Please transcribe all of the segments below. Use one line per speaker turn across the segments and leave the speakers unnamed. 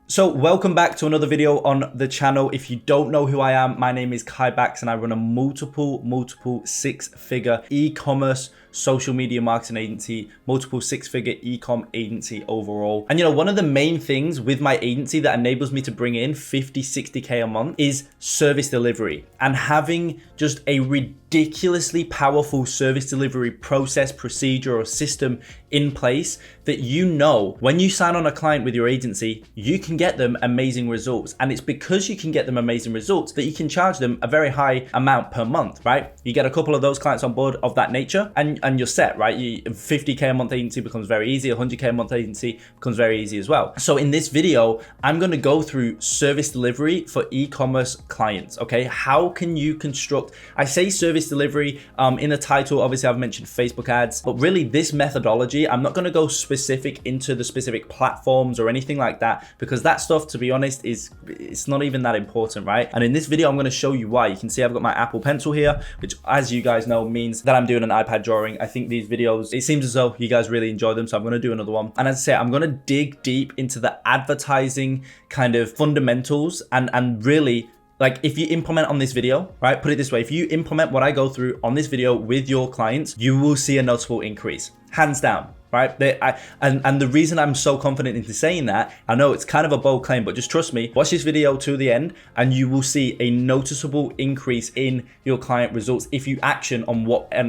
So welcome back to another video on the channel. If you don't know who I am, my name is Kai Bax and I run a multiple six-figure e-commerce social media marketing agency, multiple six-figure e-com agency overall. And one of the main things with my agency that enables me to bring in 50, 60K a month is service delivery and having just a ridiculously powerful service delivery process, procedure, or system in place that when you sign on a client with your agency, you can get them amazing results. And it's because you can get them amazing results that you can charge them a very high amount per month, right? You get a couple of those clients on board of that nature and you're set, right? 50K a month agency becomes very easy. 100K a month agency becomes very easy as well. So in this video, I'm going to go through service delivery for e-commerce clients, okay? How can you construct, I say service delivery in the title, obviously I've mentioned Facebook ads, but really this methodology, I'm not going to go specific into the specific platforms or anything like that, because that stuff, to be honest, it's not even that important, right? And in this video, I'm going to show you why. You can see I've got my Apple Pencil here, which, as you guys know, means that I'm doing an iPad drawing. I think these videos, it seems as though you guys really enjoy them, so I'm going to do another one. And as I say, I'm going to dig deep into the advertising kind of fundamentals and really, like, if you implement on this video, right? Put it this way, if you implement what I go through on this video with your clients, you will see a noticeable increase, hands down. Right? And the reason I'm so confident into saying that, I know it's kind of a bold claim, but just trust me, watch this video to the end and you will see a noticeable increase in your client results if you action on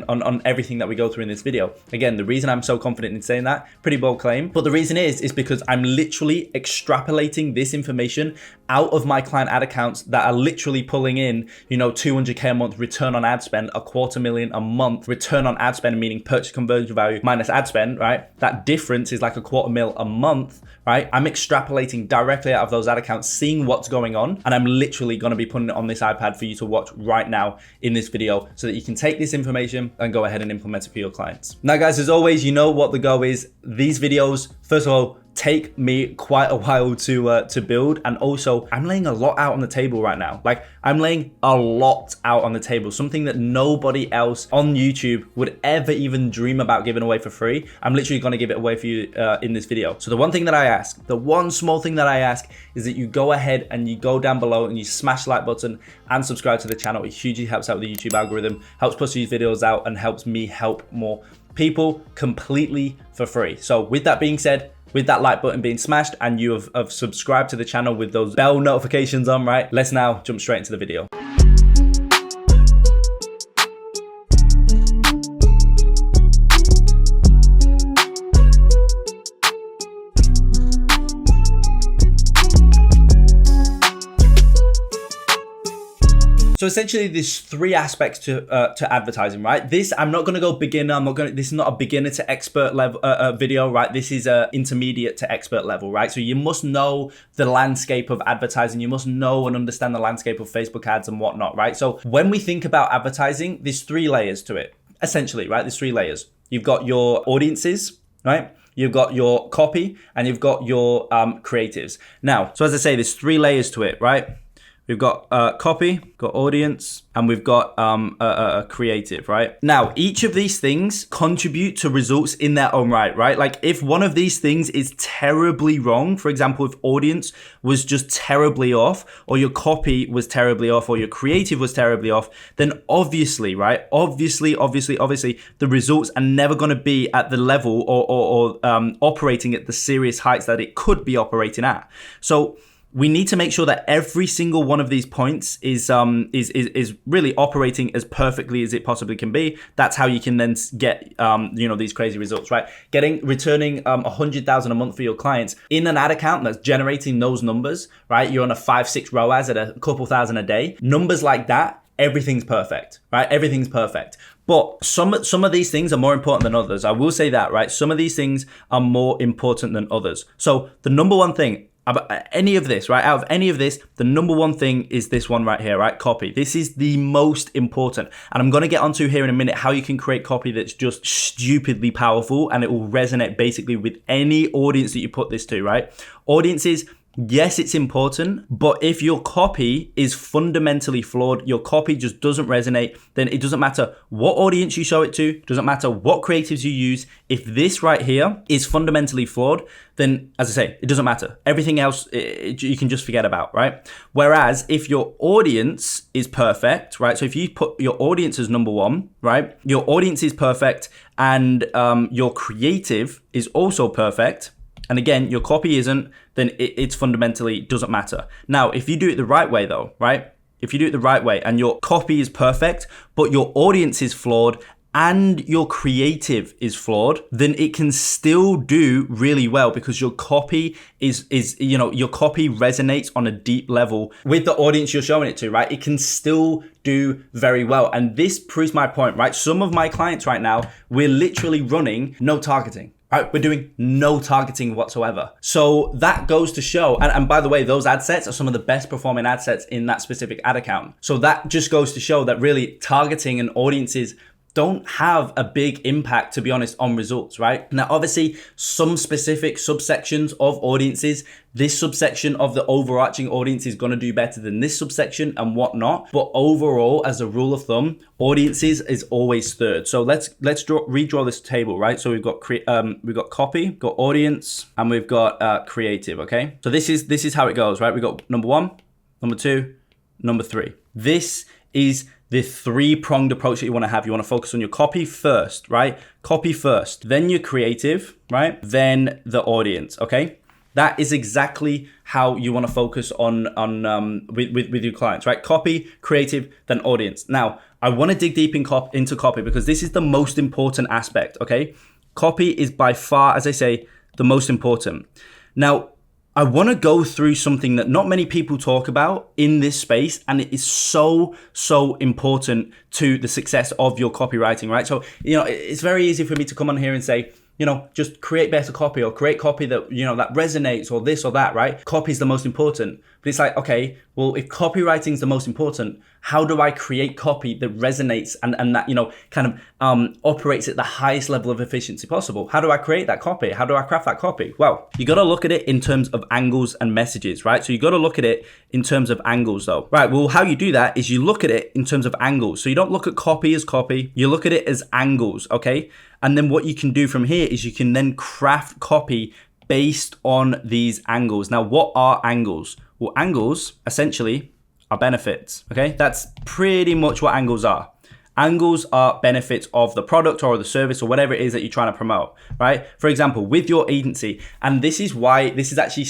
on everything that we go through in this video. Again, the reason I'm so confident in saying that, pretty bold claim, but the reason is because I'm literally extrapolating this information out of my client ad accounts that are literally pulling in, 200K a month return on ad spend, $250,000 a month return on ad spend, meaning purchase conversion value minus ad spend, right? That difference is like $250,000 a month, right? I'm extrapolating directly out of those ad accounts, seeing what's going on, and I'm literally going to be putting it on this iPad for you to watch right now in this video so that you can take this information and go ahead and implement it for your clients. Now, guys, as always, you know what the goal is. These videos, first of all, take me quite a while to build, and also I'm laying a lot out on the table right now. Like, I'm laying a lot out on the table, something that nobody else on YouTube would ever even dream about giving away for free. I'm literally going to give it away for you in this video. So the one small thing that I ask is that you go ahead and you go down below and you smash the like button and subscribe to the channel. It hugely helps out with the YouTube algorithm, helps push these videos out, and helps me help more people completely for free. So with that being said, with that like button being smashed and you have subscribed to the channel with those bell notifications on, right? Let's now jump straight into the video. So essentially, there's three aspects to advertising, right? This, I'm not going to go beginner. This is not a beginner to expert level video, right? This is a intermediate to expert level, right? So you must know the landscape of advertising. You must know and understand the landscape of Facebook ads and whatnot, right? So when we think about advertising, there's three layers to it, essentially, right? There's three layers. You've got your audiences, right? You've got your copy and you've got your creatives. Now, so as I say, there's three layers to it, right? We've got copy, got audience, and we've got a creative, right? Now, each of these things contribute to results in their own right? Like, if one of these things is terribly wrong, for example, if audience was just terribly off, or your copy was terribly off, or your creative was terribly off, then obviously, right? Obviously, the results are never going to be at the level or operating at the serious heights that it could be operating at. So we need to make sure that every single one of these points is really operating as perfectly as it possibly can be. That's how you can then get these crazy results, right? Returning 100,000 a month for your clients in an ad account that's generating those numbers, right? You're on a 5-6 ROAS at a couple thousand a day. Numbers like that, everything's perfect, right? Everything's perfect. But some of these things are more important than others. I will say that, right? Some of these things are more important than others. So the number one thing, out of any of this, the number one thing is this one right here, right? Copy. This is the most important. And I'm going to get onto here in a minute how you can create copy that's just stupidly powerful and it will resonate basically with any audience that you put this to, right? Audiences, Yes, it's important, but if your copy is fundamentally flawed, your copy just doesn't resonate, then it doesn't matter what audience you show it to, doesn't matter what creatives you use. If this right here is fundamentally flawed, then as I say, it doesn't matter. Everything else you can just forget about, right? Whereas if your audience is perfect, right? So if you put your audience as number one, right? Your audience is perfect and your creative is also perfect. And again, your copy isn't, then it's fundamentally doesn't matter. Now, if you do it the right way though, right? If you do it the right way and your copy is perfect, but your audience is flawed and your creative is flawed, then it can still do really well because your copy your copy resonates on a deep level with the audience you're showing it to, right? It can still do very well. And this proves my point, right? Some of my clients right now, we're literally running no targeting. Right, we're doing no targeting whatsoever. So that goes to show, and by the way, those ad sets are some of the best performing ad sets in that specific ad account. So that just goes to show that really targeting and audiences don't have a big impact, to be honest, on results, right? Now, obviously, some specific subsections of audiences, this subsection of the overarching audience is going to do better than this subsection and whatnot. But overall, as a rule of thumb, audiences is always third. So let's redraw this table, right? So we've got copy, got audience, and we've got creative. Okay, so this is how it goes, right? We got number one, number two, number three. This is the three-pronged approach that you want to have. You want to focus on your copy first, right? Copy first, then your creative, right? Then the audience, okay? That is exactly how you want to focus on with your clients, right? Copy, creative, then audience. Now, I want to dig deep into copy because this is the most important aspect, okay? Copy is by far, as I say, the most important. Now, I want to go through something that not many people talk about in this space, and it is so important to the success of your copywriting, right? So, it's very easy for me to come on here and say, just create better copy or create copy that, that resonates or this or that, right? Copy is the most important. But it's like, okay, well, if copywriting is the most important, how do I create copy that resonates and that, kind of operates at the highest level of efficiency possible? How do I create that copy? How do I craft that copy? Well, you got to look at it in terms of angles and messages, right? So you got to look at it in terms of angles though. Right, well, how you do that is you look at it in terms of angles. So you don't look at copy as copy, you look at it as angles, okay? And then what you can do from here is you can then craft copy based on these angles. Now, what are angles? Well, angles essentially are benefits, okay? That's pretty much what angles are. Angles are benefits of the product or the service or whatever it is that you're trying to promote, right? For example, with your agency, and this is actually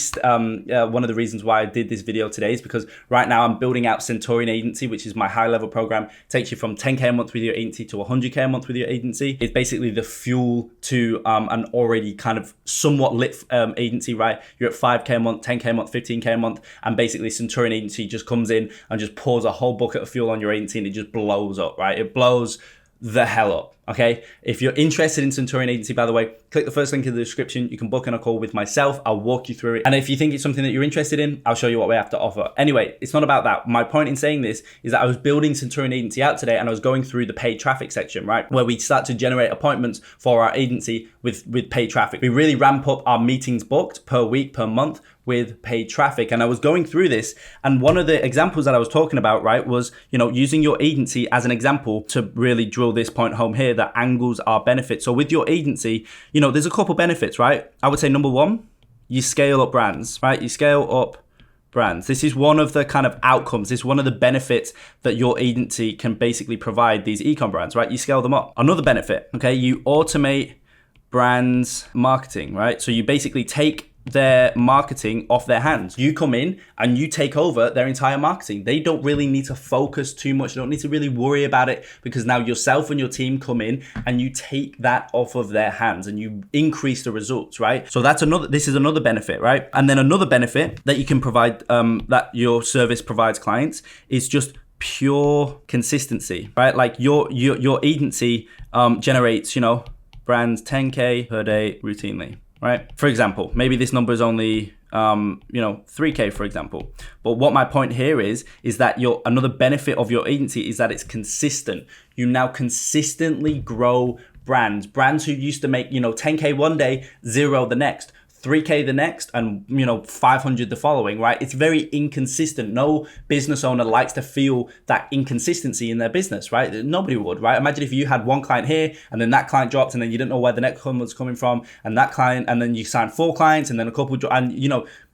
one of the reasons why I did this video today is because right now I'm building out Centurion Agency, which is my high level program. It takes you from 10K a month with your agency to 100K a month with your agency. It's basically the fuel to an already kind of somewhat lit agency, right? You're at 5K a month, 10K a month, 15K a month, and basically Centurion Agency just comes in and just pours a whole bucket of fuel on your agency and it just blows up, right? It blows the hell up, okay? If you're interested in Centurion Agency, by the way, click the first link in the description. You can book in a call with myself. I'll walk you through it. And if you think it's something that you're interested in, I'll show you what we have to offer. Anyway, it's not about that. My point in saying this is that I was building Centurion Agency out today and I was going through the paid traffic section, right? Where we start to generate appointments for our agency with paid traffic. We really ramp up our meetings booked per week, per month with paid traffic. And I was going through this, and one of the examples that I was talking about, right, was, using your agency as an example to really drill this point home here, that angles are benefits. So with your agency, there's a couple benefits, right? I would say number one, you scale up brands, right? You scale up brands. This is one of the kind of outcomes. This is one of the benefits that your agency can basically provide these e-com brands, right? You scale them up. Another benefit, okay, you automate brands marketing, right? So you basically take their marketing off their hands. You come in and you take over their entire marketing. They don't really need to focus too much. They don't need to really worry about it because now yourself and your team come in and you take that off of their hands and you increase the results, right? So this is another benefit, right? And then another benefit that you can provide, that your service provides clients, is just pure consistency, right? Like your agency generates, brands 10K per day routinely. Right? For example, maybe this number is only 3K, for example. But what my point here is that another benefit of your agency is that it's consistent. You now consistently grow brands who used to make 10K one day, 0 the next, 3K the next and 500 the following, right? It's very inconsistent. No business owner likes to feel that inconsistency in their business, right? Nobody would, right? Imagine if you had one client here and then that client dropped and then you didn't know where the next one was coming from, and that client, and then you signed 4 clients and then a couple, and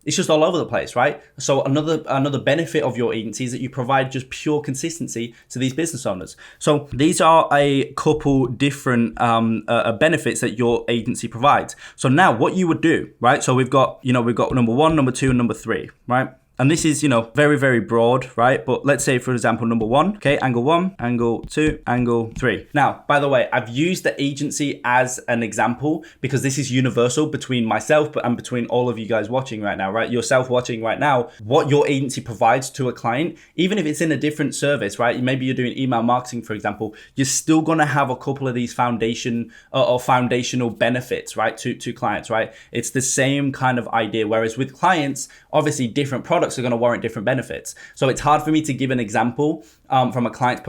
it's just all over the place, right? So another benefit of your agency is that you provide just pure consistency to these business owners. So these are a couple different benefits that your agency provides. So now what you would do, right? So we've got number 1, number 2, and number 3, right? And this is, very, very broad, right? But let's say, for example, number 1, okay, angle 1, angle 2, angle 3. Now, by the way, I've used the agency as an example because this is universal between myself and between all of you guys watching right now, right? Yourself watching right now, what your agency provides to a client, even if it's in a different service, right? Maybe you're doing email marketing, for example, you're still going to have a couple of these foundational benefits, right? To clients, right? It's the same kind of idea. Whereas with clients, obviously different products are going to warrant different benefits. So it's hard for me to give an example from a client's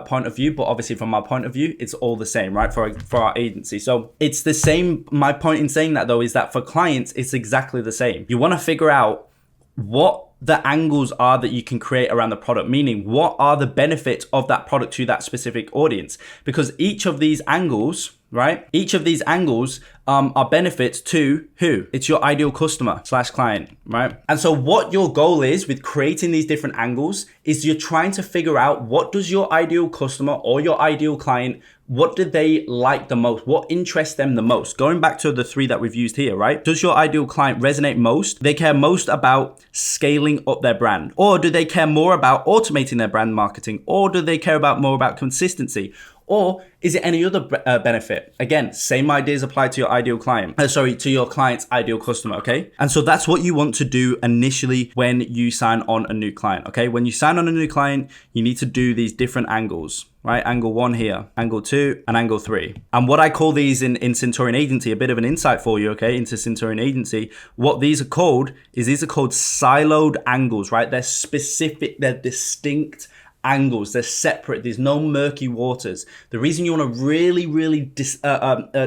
point of view, but obviously from our point of view, it's all the same, right? For our agency. So it's the same. My point in saying that though is that for clients, it's exactly the same. You want to figure out what the angles are that you can create around the product, meaning what are the benefits of that product to that specific audience, because each of these angles, right? Each of these angles are benefits to who? It's your ideal customer / client, right? And so what your goal is with creating these different angles is you're trying to figure out what does your ideal customer or your ideal client, what do they like the most? What interests them the most? Going back to the 3 that we've used here, right? Does your ideal client resonate most? They care most about scaling up their brand? Or do they care more about automating their brand marketing? Or do they care more about consistency? Or is it any other benefit? Again, same ideas apply to your ideal client. To your client's ideal customer, okay? And so that's what you want to do initially when you sign on a new client, okay? When you sign on a new client, you need to do these different angles, right? Angle 1 here, angle 2, and angle 3. And what I call these in Centurion Agency, a bit of an insight for you, okay, into Centurion Agency, what these are called is these are called siloed angles, right? They're specific, they're distinct angles. They're separate. There's no murky waters. The reason you want to really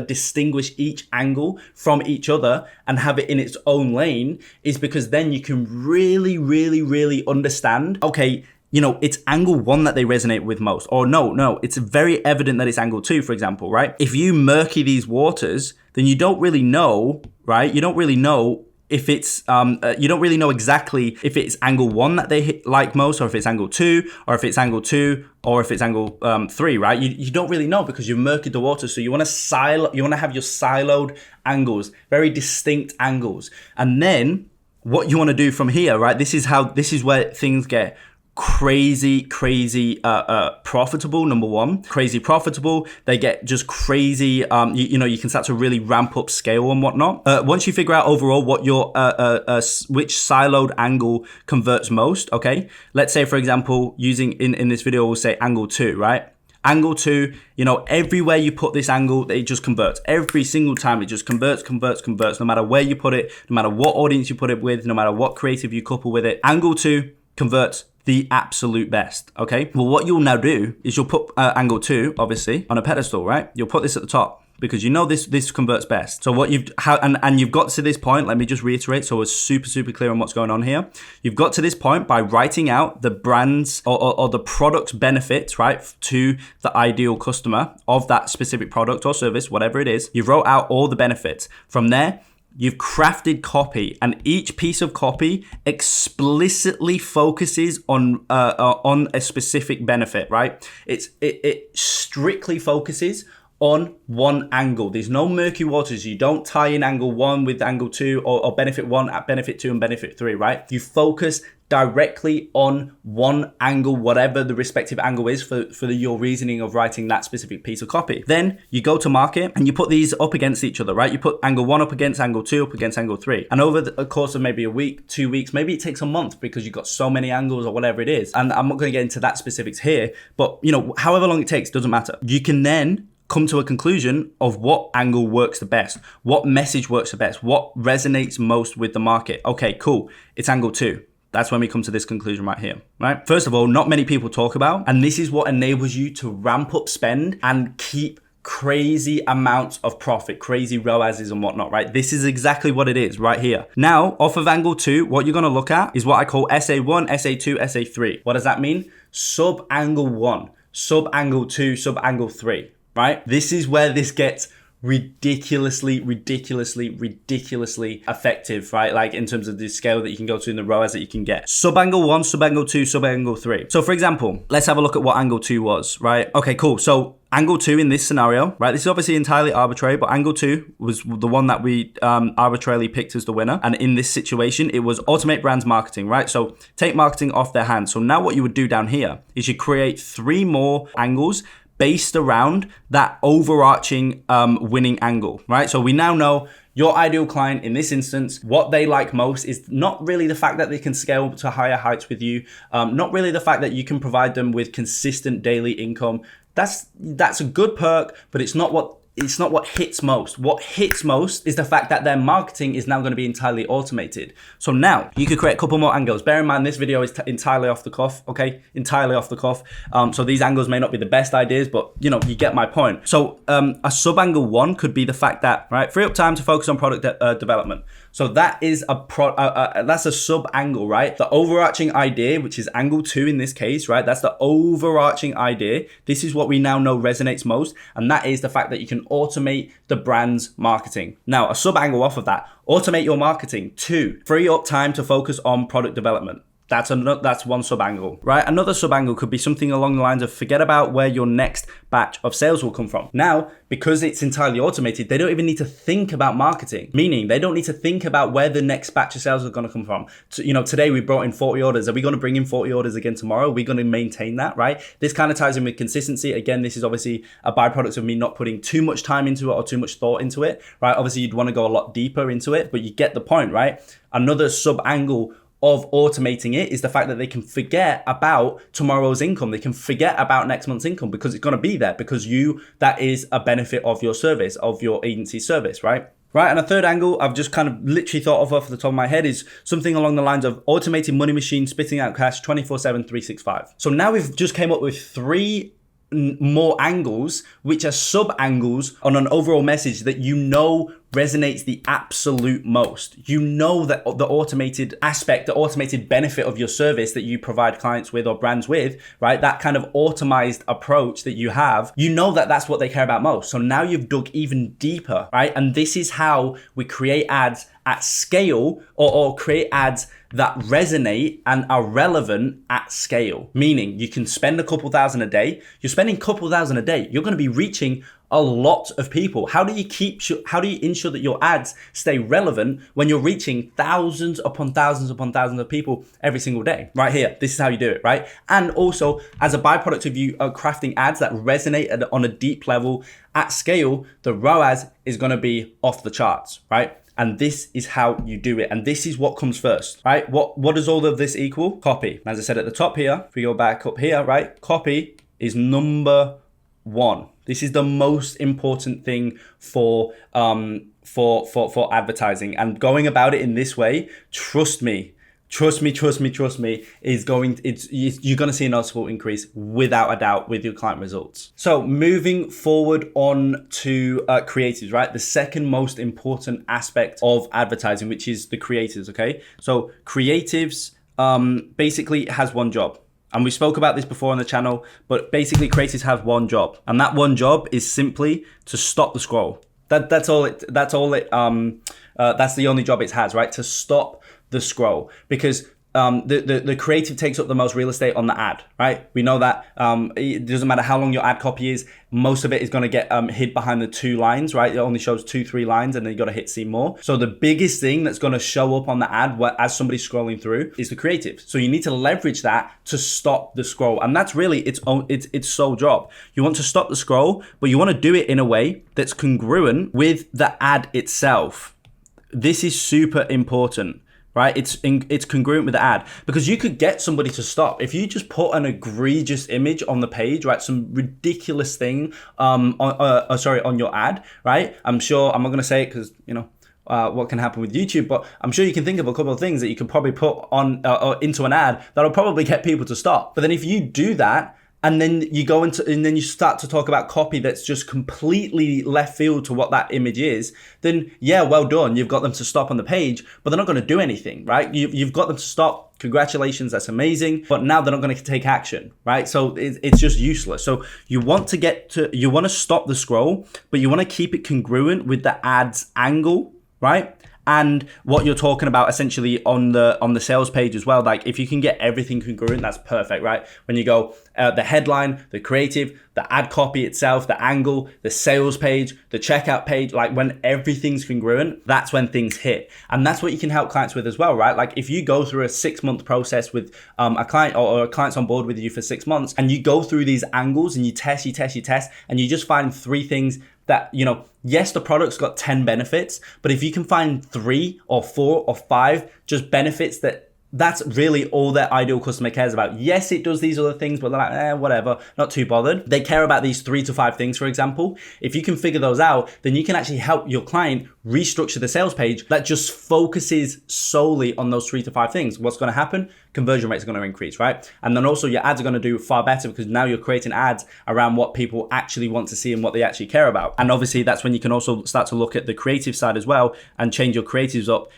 distinguish each angle from each other and have it in its own lane is because then you can really understand, okay, it's angle 1 that they resonate with most. Or no, it's very evident that it's angle 2, for example, right? If you murky these waters, then you don't really know, right? You don't really know if it's, you don't really know exactly if it's angle 1 that they like most, or if it's angle 2, or if it's angle 2, or if it's angle 3, right? You don't really know because you've murkied the water. So you want to have your siloed angles, very distinct angles. And then what you want to do from here, right? This is where things get crazy profitable. Number 1, crazy profitable. They get just crazy. You can start to really ramp up scale and whatnot. Once you figure out overall what your which siloed angle converts most. Okay, let's say for example, using in this video, we'll say angle 2, right? Angle 2, everywhere you put this angle, it just converts. Every single time it just converts, no matter where you put it, no matter what audience you put it with, no matter what creative you couple with it. Angle 2 converts the absolute best, okay? Well, what you'll now do is you'll put angle 2, obviously, on a pedestal, right? You'll put this at the top because this converts best. So what you've got to this point, let me just reiterate so we're super clear on what's going on here. You've got to this point by writing out the brands or the product benefits, right, to the ideal customer of that specific product or service, whatever it is. You've wrote out all the benefits. From there, you've crafted copy, and each piece of copy explicitly focuses on a specific benefit, right? It strictly focuses on one angle. There's no murky waters. You don't tie in angle 1 with angle 2 or benefit 1 at benefit 2 and benefit 3, right? You focus directly on one angle, whatever the respective angle is for your reasoning of writing that specific piece of copy. Then you go to market and you put these up against each other, right? You put angle 1 up against angle 2 up against angle 3. And over the course of maybe a week, 2 weeks, maybe it takes a month because you've got so many angles or whatever it is. And I'm not going to get into that specifics here, but however long it takes, doesn't matter. You can then come to a conclusion of what angle works the best, what message works the best, what resonates most with the market. Okay, cool. It's angle 2. That's when we come to this conclusion right here, right? First of all, not many people talk about, and this is what enables you to ramp up spend and keep crazy amounts of profit, crazy ROASs and whatnot, right? This is exactly what it is right here. Now, off of angle 2, what you're going to look at is what I call SA1, SA2, SA3. What does that mean? Sub angle 1, sub angle 2, sub angle 3, right? This is where this gets ridiculously effective, right? Like in terms of the scale that you can go to and the ROAS that you can get. Sub angle 1, sub angle 2, sub angle 3. So for example, let's have a look at what angle 2 was, right? Okay, cool. So angle 2 in this scenario, right? This is obviously entirely arbitrary, but angle 2 was the one that we arbitrarily picked as the winner. And in this situation, it was automate brands marketing, right? So take marketing off their hands. So now what you would do down here is you create 3 more angles based around that overarching winning angle, right? So we now know your ideal client in this instance, what they like most is not really the fact that they can scale to higher heights with you, not really the fact that you can provide them with consistent daily income. That's a good perk, but it's not what hits most. What hits most is the fact that their marketing is now going to be entirely automated. So now you could create a couple more angles. Bear in mind, this video is entirely off the cuff, okay? Entirely off the cuff. So these angles may not be the best ideas, but you know, you get my point. So a sub angle 1 could be the fact that, right, free up time to focus on product development. So that is that's a sub angle, right? The overarching idea, which is angle 2 in this case, right? That's the overarching idea. This is what we now know resonates most. And that is the fact that you can automate the brand's marketing. Now, a sub angle off of that, automate your marketing. 2, free up time to focus on product development. That's one sub angle, right? Another sub angle could be something along the lines of forget about where your next batch of sales will come from. Now, because it's entirely automated, they don't even need to think about marketing, meaning they don't need to think about where the next batch of sales are going to come from. So, you know, today we brought in 40 orders. Are we going to bring in 40 orders again tomorrow? Are we going to maintain that, right? This kind of ties in with consistency. Again, this is obviously a byproduct of me not putting too much time into it or too much thought into it, right? Obviously, you'd want to go a lot deeper into it, but you get the point, right? Another sub angle of automating it is the fact that they can forget about tomorrow's income. They can forget about next month's income because it's going to be there because that is a benefit of your service, of your agency service, right? Right, and a third angle I've just kind of literally thought of off the top of my head is something along the lines of automated money machine spitting out cash 24/7, 365. So now we've just came up with 3 more angles, which are sub angles on an overall message that you know resonates the absolute most. You know that the automated aspect, the automated benefit of your service that you provide clients with or brands with, right? That kind of automized approach that you have, you know that that's what they care about most. So now you've dug even deeper, right? And this is how we create ads at scale or create ads that resonate and are relevant at scale. Meaning you can spend a couple thousand a day. You're spending a couple thousand a day. You're going to be reaching a lot of people. How do you ensure that your ads stay relevant when you're reaching thousands upon thousands upon thousands of people every single day? Right here, this is how you do it, right? And also, as a byproduct of you crafting ads that resonate on a deep level at scale, the ROAS is going to be off the charts, right? And this is how you do it. And this is what comes first, right? What does all of this equal? Copy. As I said at the top here, if we go back up here, right? Copy is number 1. This is the most important thing for advertising, and going about it in this way, trust me, you're going to see a noticeable increase without a doubt with your client results. So moving forward on to creatives, right? The second most important aspect of advertising, which is the creatives, okay? So creatives basically has one job. And we spoke about this before on the channel, but basically creatives have one job. And that one job is simply to stop the scroll. That's the only job it has, right? To stop the scroll, because the creative takes up the most real estate on the ad, right? We know that it doesn't matter how long your ad copy is, most of it is going to get hid behind the 2 lines, right? It only shows 2-3 lines, and then you got to hit see more. So the biggest thing that's going to show up on the ad as somebody's scrolling through is the creative. So you need to leverage that to stop the scroll, and that's really its sole job. You want to stop the scroll, but you want to do it in a way that's congruent with the ad itself. This is super important, right? It's congruent with the ad, because you could get somebody to stop if you just put an egregious image on the page, right? Some ridiculous thing on your ad, right? I'm sure, I'm not going to say it because, you know, what can happen with YouTube, but I'm sure you can think of a couple of things that you can probably put on into an ad that'll probably get people to stop. But then if you do that and then you go into, and then you start to talk about copy that's just completely left field to what that image is, then yeah, well done. You've got them to stop on the page, but they're not going to do anything, right? You've got them to stop. Congratulations, that's amazing. But now they're not going to take action, right? So it's just useless. So you want to stop the scroll, but you want to keep it congruent with the ads angle, right? And what you're talking about essentially on the sales page as well. Like if you can get everything congruent, that's perfect, right? When you go the headline, the creative, the ad copy itself, the angle, the sales page, the checkout page, like when everything's congruent, that's when things hit. And that's what you can help clients with as well, right? Like if you go through a 6-month process with a client or a client's on board with you for 6 months, and you go through these angles and you test, and you just find 3 things that, you know, yes, the product's got 10 benefits, but if you can find 3 or 4 or 5 just benefits that's really all their ideal customer cares about. Yes, it does these other things, but they're like, whatever, not too bothered. They care about these 3 to 5 things, for example. If you can figure those out, then you can actually help your client restructure the sales page that just focuses solely on those 3 to 5 things. What's going to happen? Conversion rates are going to increase, right? And then also your ads are going to do far better because now you're creating ads around what people actually want to see and what they actually care about. And obviously that's when you can also start to look at the creative side as well and change your creatives up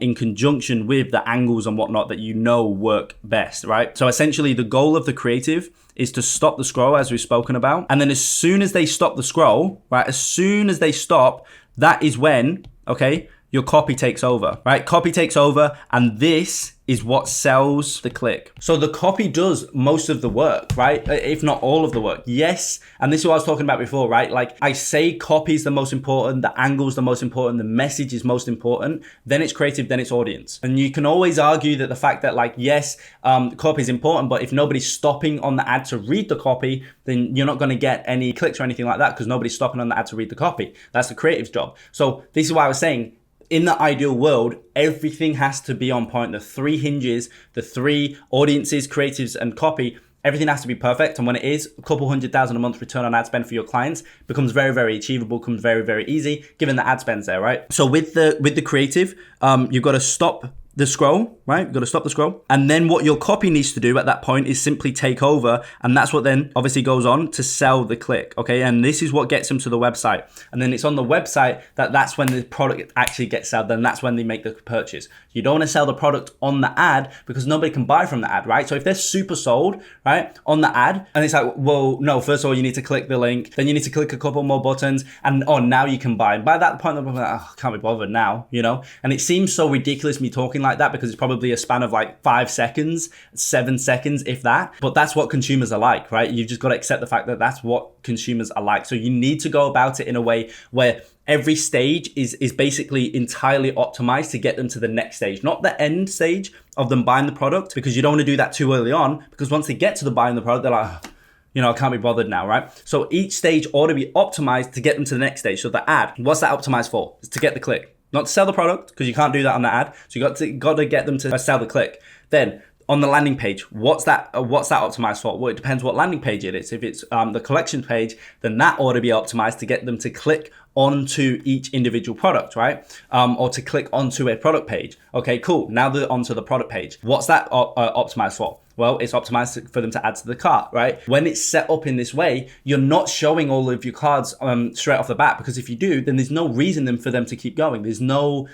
in conjunction with the angles and whatnot that you know work best, right? So essentially the goal of the creative is to stop the scroll, as we've spoken about. And then as soon as they stop the scroll, right? As soon as they stop, that is when, okay, your copy takes over, right? Copy takes over, and this is what sells the click. So the copy does most of the work, right? If not all of the work. Yes, and this is what I was talking about before, right? Like I say copy is the most important, the angle is the most important, the message is most important, then it's creative, then it's audience. And you can always argue that the fact that like, yes, copy is important, but if nobody's stopping on the ad to read the copy, then you're not gonna get any clicks or anything like that because nobody's stopping on the ad to read the copy. That's the creative's job. So this is why I was saying, in the ideal world, everything has to be on point. The 3 hinges, the 3 audiences, creatives, and copy, everything has to be perfect. And when it is, a couple $100,000 a month return on ad spend for your clients becomes very, very achievable, becomes very, very easy, given the ad spend's there, right? So with the creative, you've got to stop the scroll, right? You've got to stop the scroll. And then what your copy needs to do at that point is simply take over. And that's what then obviously goes on to sell the click, okay? And this is what gets them to the website. And then it's on the website that's when the product actually gets sold. Then that's when they make the purchase. You don't want to sell the product on the ad because nobody can buy from the ad, right? So if they're super sold, right, on the ad, and it's like, well, no, first of all, you need to click the link. Then you need to click a couple more buttons. And now you can buy. And by that point, they're like, oh, I can't be bothered now, you know? And it seems so ridiculous me talking like that because it's probably a span of like 5 seconds, 7 seconds, if that. But that's what consumers are like, right? You've just got to accept the fact that that's what consumers are like. So you need to go about it in a way where every stage is basically entirely optimized to get them to the next stage, not the end stage of them buying the product, because you don't want to do that too early on, because once they get to the buying the product, they're like, you know, I can't be bothered now, right? So each stage ought to be optimized to get them to the next stage. So the ad, what's that optimized for? It's to get the click. Not to sell the product, because you can't do that on the ad. So you got to get them to sell the click. Then on the landing page, what's that optimized for? Well, it depends what landing page it is. If it's the collection page, then that ought to be optimized to get them to click onto each individual product, right? Or to click onto a product page. Okay, cool. Now they're onto the product page. What's that optimized for? Well, it's optimized for them to add to the cart, right? When it's set up in this way, you're not showing all of your cards straight off the bat, because if you do, then there's no reason then for them to keep going. There's no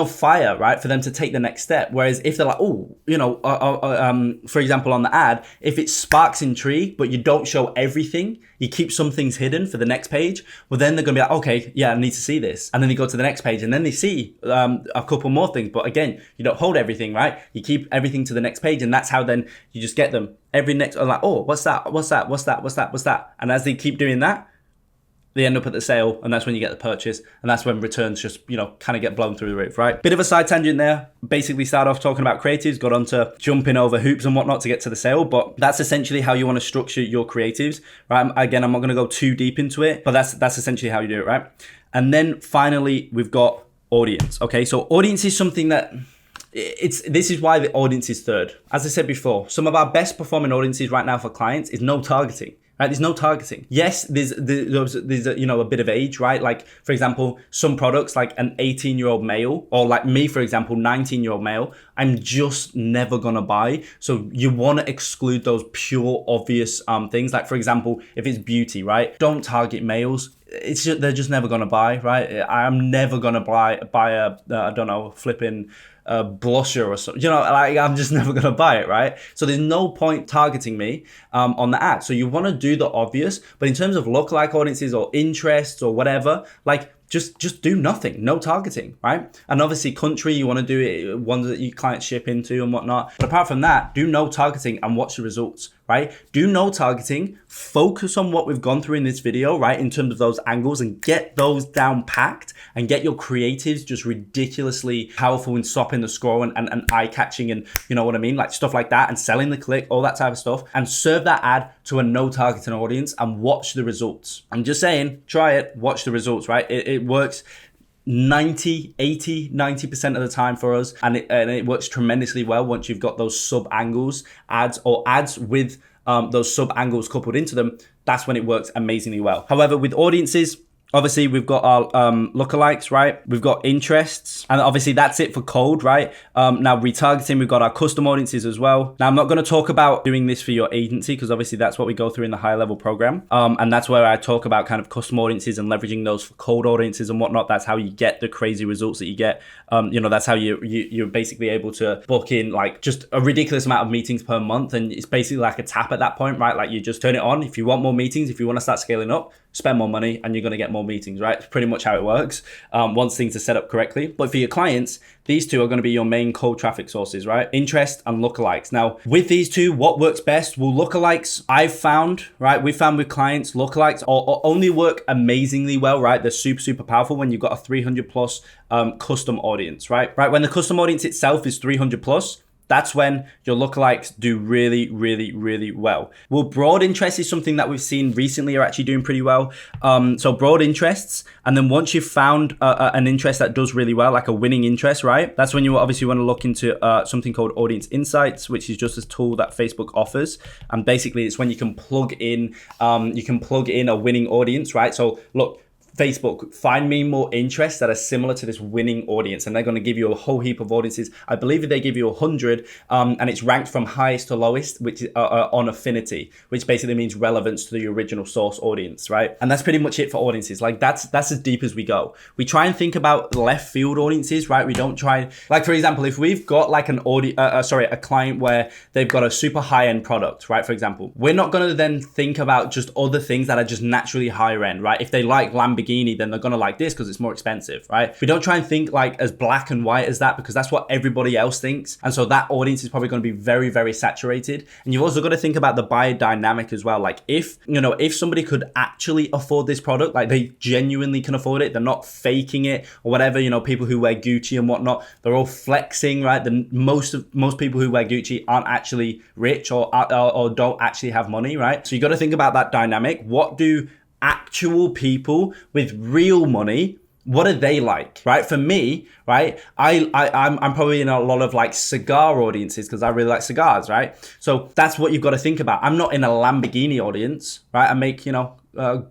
fire, right, for them to take the next step. Whereas if they're like, oh, you know, for example, on the ad, if it sparks intrigue, but you don't show everything, you keep some things hidden for the next page, well, then they're going to be like, okay, yeah, I need to see this. And then they go to the next page and then they see a couple more things. But again, you don't hold everything, right? You keep everything to the next page. And that's how then you just get them every next, like, oh, what's that? And as they keep doing that, they end up at the sale, and that's when you get the purchase, and that's when returns just, you know, kind of get blown through the roof, right? Bit of a side tangent there. Basically started off talking about creatives, got onto jumping over hoops and whatnot to get to the sale, but that's essentially how you want to structure your creatives, right? Again, I'm not going to go too deep into it, but that's essentially how you do it, right? And then finally, we've got audience, okay? So audience is something that this is why the audience is third. As I said before, some of our best performing audiences right now for clients is no targeting. right? There's no targeting. Yes, there's a, a bit of age, right? Like, for example, some products like an 18-year-old male, or like me, for example, 19-year-old male, I'm just never gonna buy. So you want to exclude those pure obvious things. Like, for example, if it's beauty, right? Don't target males. They're just never gonna buy, right? I'm never gonna buy a I don't know, flipping blusher or something, like I'm just never gonna buy it, right? So there's no point targeting me on the ad. So you want to do the obvious, but in terms of lookalike audiences or interests or whatever, like just do nothing, no targeting, right? And obviously country, you want to do it, ones that your clients ship into and whatnot. But apart from that, do no targeting and watch the results, right? Do no targeting, focus on what we've gone through in this video, right? In terms of those angles, and get those down packed and get your creatives just ridiculously powerful in stopping the scroll and eye catching, and you know what I mean? Like stuff like that, and selling the click, all that type of stuff, and serve that ad to a no targeting audience and watch the results. I'm just saying, try it, watch the results, right? It works 90% of the time for us, and it works tremendously well once you've got those sub angles ads, or ads with those sub angles coupled into them. That's when it works amazingly well. However, with audiences, obviously we've got our lookalikes, right? We've got interests, and obviously that's it for cold, right? Now retargeting, we've got our custom audiences as well. Now I'm not going to talk about doing this for your agency, because obviously that's what we go through in the high level program. And that's where I talk about kind of custom audiences and leveraging those for cold audiences and whatnot. That's how you get the crazy results that you get. That's how you're basically able to book in like just a ridiculous amount of meetings per month. And it's basically like a tap at that point, right? Like you just turn it on. If you want more meetings, if you want to start scaling up, spend more money and you're going to get more meetings, right? It's pretty much how it works once things are set up correctly. But for your clients, these two are going to be your main cold traffic sources, right? Interest and lookalikes. Now, with these two, what works best? Well, lookalikes, I've found, right? We found with clients, lookalikes only work amazingly well, right? They're super, super powerful when you've got a 300 plus custom audience, right? When the custom audience itself is 300 plus, that's when your lookalikes do really, really, really well. Well, broad interest is something that we've seen recently are actually doing pretty well. So broad interests, and then once you've found an interest that does really well, like a winning interest, right? That's when you obviously want to look into something called Audience Insights, which is just a tool that Facebook offers. And basically it's when you can plug in a winning audience, right? So look, Facebook, find me more interests that are similar to this winning audience, and they're going to give you a whole heap of audiences. I believe they give you 100, and it's ranked from highest to lowest, which is on affinity, which basically means relevance to the original source audience, right? And that's pretty much it for audiences. Like that's as deep as we go. We try and think about left field audiences, right? We don't try, like for example, if we've got like a client where they've got a super high end product, right? For example, we're not going to then think about just other things that are just naturally higher end, right? If they like Lamborghini, then they're gonna like this because it's more expensive, right? We don't try and think like as black and white as that, because that's what everybody else thinks, and so that audience is probably going to be very, very saturated. And you've also got to think about the buyer dynamic as well. Like if somebody could actually afford this product, like they genuinely can afford it, they're not faking it or whatever. People who wear Gucci and whatnot, they're all flexing, right? Most people who wear Gucci aren't actually rich or don't actually have money, right? So you got to think about that dynamic. What do actual people with real money, what are they like, right? For me, right, I'm probably in a lot of like cigar audiences because I really like cigars, right? So that's what you've got to think about. I'm not in a Lamborghini audience, right? I make a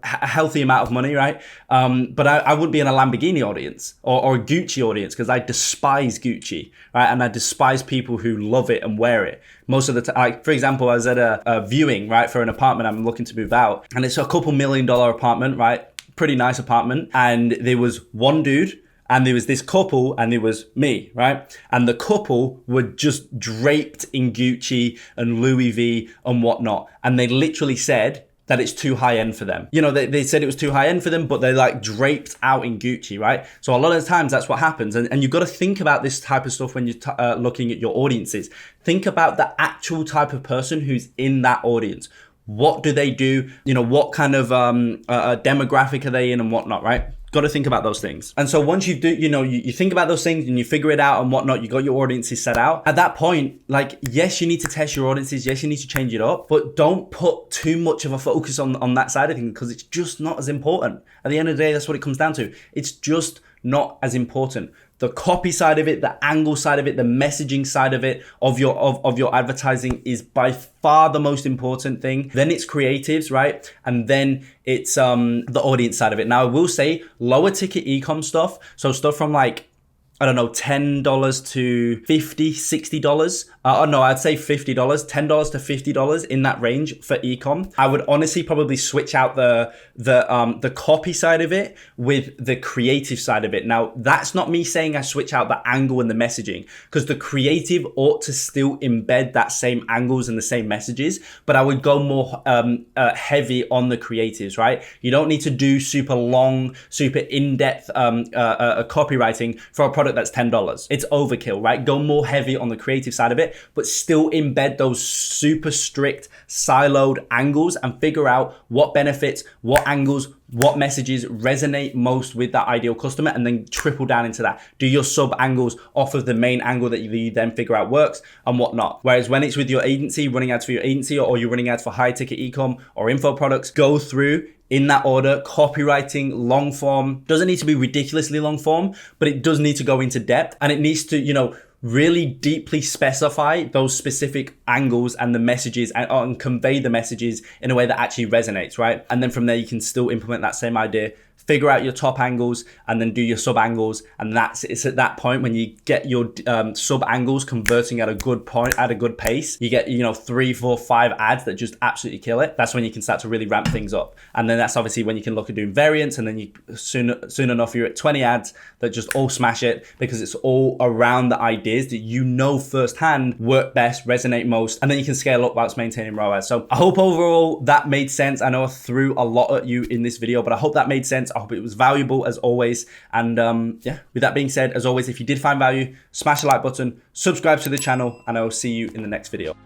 healthy amount of money, right? But I wouldn't be in a Lamborghini audience or a Gucci audience, because I despise Gucci, right? And I despise people who love it and wear it. Most of the time, like for example, I was at a viewing, right, for an apartment I'm looking to move out, and it's a couple $1 million apartment, right? Pretty nice apartment. And there was one dude, and there was this couple, and there was me, right? And the couple were just draped in Gucci and Louis V and whatnot. And they literally said that it's too high end for them. They said it was too high end for them, but they're like draped out in Gucci, right? So a lot of the times that's what happens. And you've got to think about this type of stuff when you're looking at your audiences. Think about the actual type of person who's in that audience. What do they do? What kind of demographic are they in and whatnot, right? Got to think about those things. And so once you do, you think about those things and you figure it out and whatnot, you got your audiences set out. At that point, like, yes, you need to test your audiences. Yes, you need to change it up, but don't put too much of a focus on that side of things, because it's just not as important. At the end of the day, that's what it comes down to. It's just not as important. The copy side of it, the angle side of it, the messaging side of it, of your advertising is by far the most important thing. Then it's creatives, right? And then it's the audience side of it. Now I will say lower ticket e-com stuff. So stuff from like, I don't know, $10 to $50, $60. No, I'd say $50, $10 to $50 in that range for ecom. I would honestly probably switch out the copy side of it with the creative side of it. Now, that's not me saying I switch out the angle and the messaging, because the creative ought to still embed that same angles and the same messages, but I would go more heavy on the creatives, right? You don't need to do super long, super in-depth copywriting for a product that's $10. It's overkill, right? Go more heavy on the creative side of it, but still embed those super strict siloed angles and figure out what benefits, what angles, what messages resonate most with that ideal customer, and then triple down into that. Do your sub angles off of the main angle that you then figure out works and whatnot. Whereas when it's with your agency, running ads for your agency, or you're running ads for high ticket ecom or info products, go through in that order. Copywriting, long form, doesn't need to be ridiculously long form, but it does need to go into depth, and it needs to, you know, really deeply specify those specific angles and the messages, and convey the messages in a way that actually resonates, right? And then from there, you can still implement that same idea, figure out your top angles, and then do your sub angles. And it's at that point when you get your sub angles converting at a good point, at a good pace, you get, you know, 3, 4, 5 ads that just absolutely kill it. That's when you can start to really ramp things up. And then that's obviously when you can look at doing variants, and then you soon enough you're at 20 ads that just all smash it, because it's all around the ideas that you know firsthand work best, resonate most, and then you can scale up whilst maintaining ROAS. So I hope overall that made sense. I know I threw a lot at you in this video, but I hope that made sense. I hope it was valuable as always. And yeah, with that being said, as always, if you did find value, smash the like button, subscribe to the channel, and I will see you in the next video.